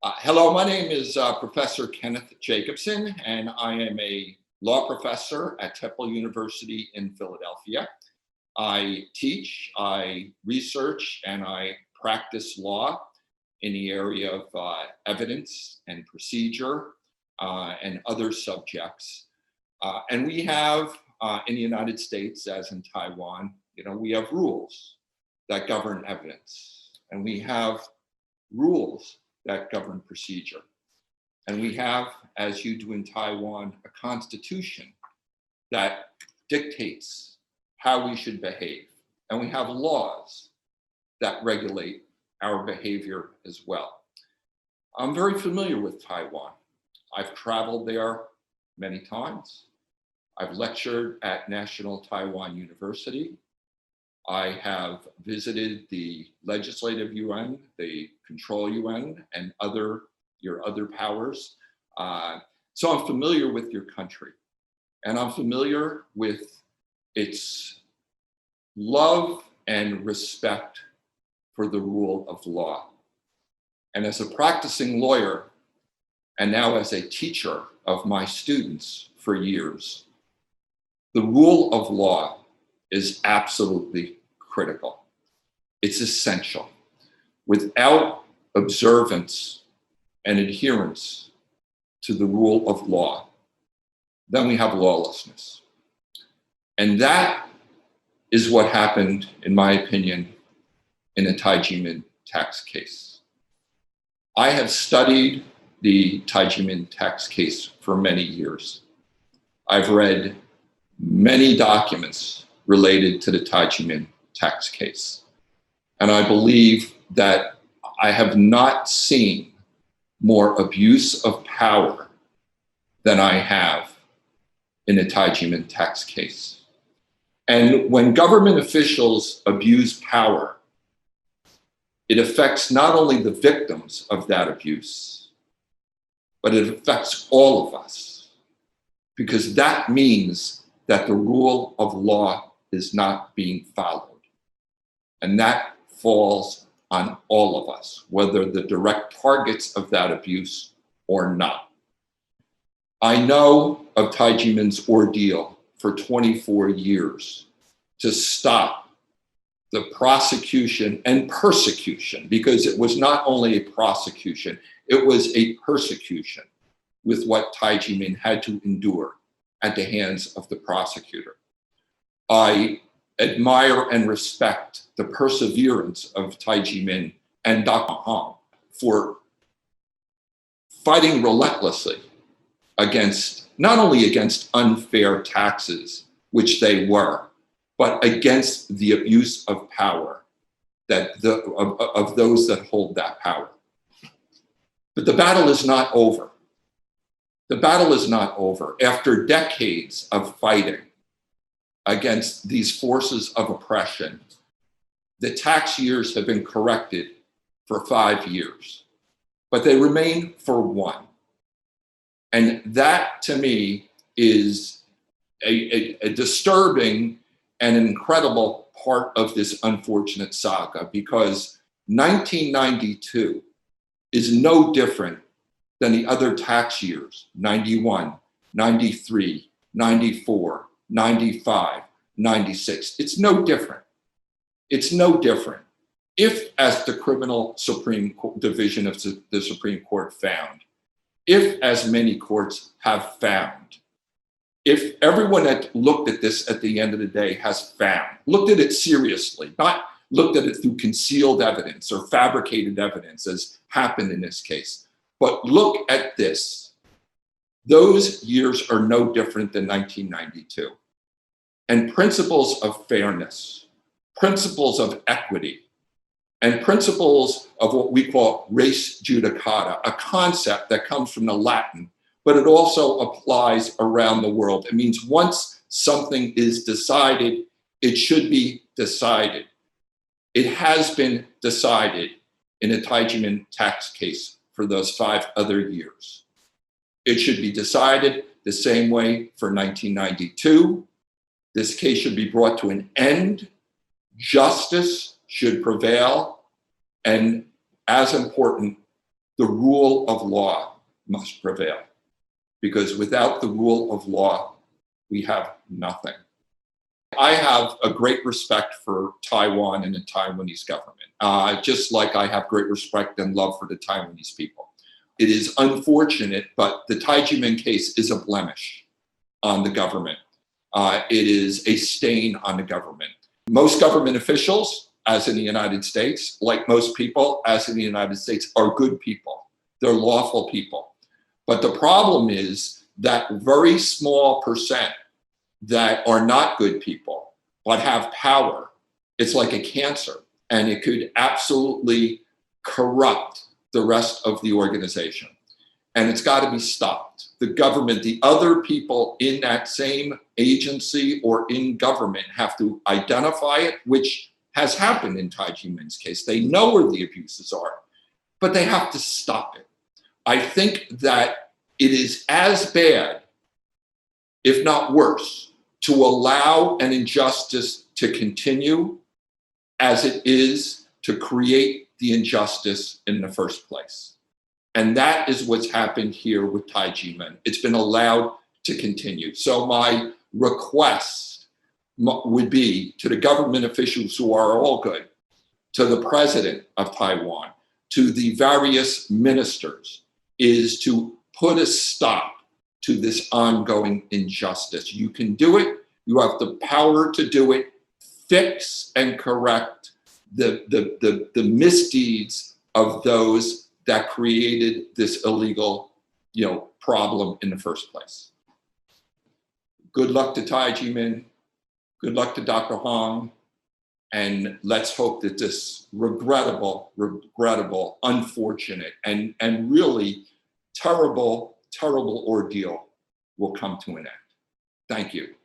Hello, my name is Professor Kenneth Jacobsen, and I am a law professor at Temple University in Philadelphia. I teach, I research, and I practice law in the area of evidence and procedure and other subjects. And we have in the United States, as in Taiwan, we have rules that govern evidence, and we have rules that govern procedure. And we have, as you do in Taiwan, a constitution that dictates how we should behave. And we have laws that regulate our behavior as well. I'm very familiar with Taiwan. I've traveled there many times. I've lectured at National Taiwan University. I have visited the Legislative Yuan, the Control Yuan, and your other powers. So I'm familiar with your country, and I'm familiar with its love and respect for the rule of law. And as a practicing lawyer, and now as a teacher of my students for years, the rule of law is absolutely critical. It's essential. Without observance and adherence to the rule of law, then we have lawlessness. And that is what happened, in my opinion, in the Taiwan tax case. I have studied the Taiwan tax case for many years. I've read many documents related to the Taiwan tax case. And I believe that I have not seen more abuse of power than I have in the Taiwan tax case. And when government officials abuse power, it affects not only the victims of that abuse, but it affects all of us, because that means that the rule of law is not being followed. And that falls on all of us, whether the direct targets of that abuse or not. I know of Taiwan's ordeal for 24 years to stop the prosecution and persecution, because it was not only a prosecution, it was a persecution with what Taiwan had to endure at the hands of the prosecutor. I admire and respect the perseverance of Taiwan and Dr. Hong for fighting relentlessly against, not only against unfair taxes, which they were, but against the abuse of power of those that hold that power. But the battle is not over. The battle is not over. After decades of fighting against these forces of oppression, the tax years have been corrected for 5 years, but they remain for 1. And that, to me, is a disturbing and an incredible part of this unfortunate saga, because 1992 is no different than the other tax years, 91, 93, 94, 95, 96. It's no different. It's no different. If, as the criminal division of the Supreme Court found, if, as many courts have found, if everyone that looked at this at the end of the day has found, looked at it seriously, not looked at it through concealed evidence or fabricated evidence, as happened in this case, but look at this. Those years are no different than 1992. And principles of fairness, principles of equity, and principles of what we call res judicata, a concept that comes from the Latin, but it also applies around the world. It means once something is decided, it should be decided. It has been decided in a Taiwan tax case for those 5 other years. It should be decided the same way for 1992. This case should be brought to an end. Justice should prevail. And as important, the rule of law must prevail, because without the rule of law, we have nothing. I have a great respect for Taiwan and the Taiwanese government, just like I have great respect and love for the Taiwanese people. It is unfortunate, but the Taijimen case is a blemish on the government. It is a stain on the government. Most government officials, as in the United States, like most people, as in the United States, are good people. They're lawful people. But the problem is that very small percent that are not good people, but have power. It's like a cancer, and it could absolutely corrupt the rest of the organization. And it's got to be stopped. The government, the other people in that same agency or in government have to identify it, which has happened in Taijimen's case. They know where the abuses are, but they have to stop it. I think that it is as bad, if not worse, to allow an injustice to continue as it is to create the injustice in the first place. And that is what's happened here with Taijimen. It's been allowed to continue. So my request would be to the government officials who are all good, to the president of Taiwan, to the various ministers, is to put a stop to this ongoing injustice. You can do it. You have the power to do it. Fix and correct the misdeeds of those that created this illegal, problem in the first place. Good luck to Taijimen. Good luck to Dr. Hong. And let's hope that this regrettable, unfortunate, and really terrible ordeal will come to an end. Thank you.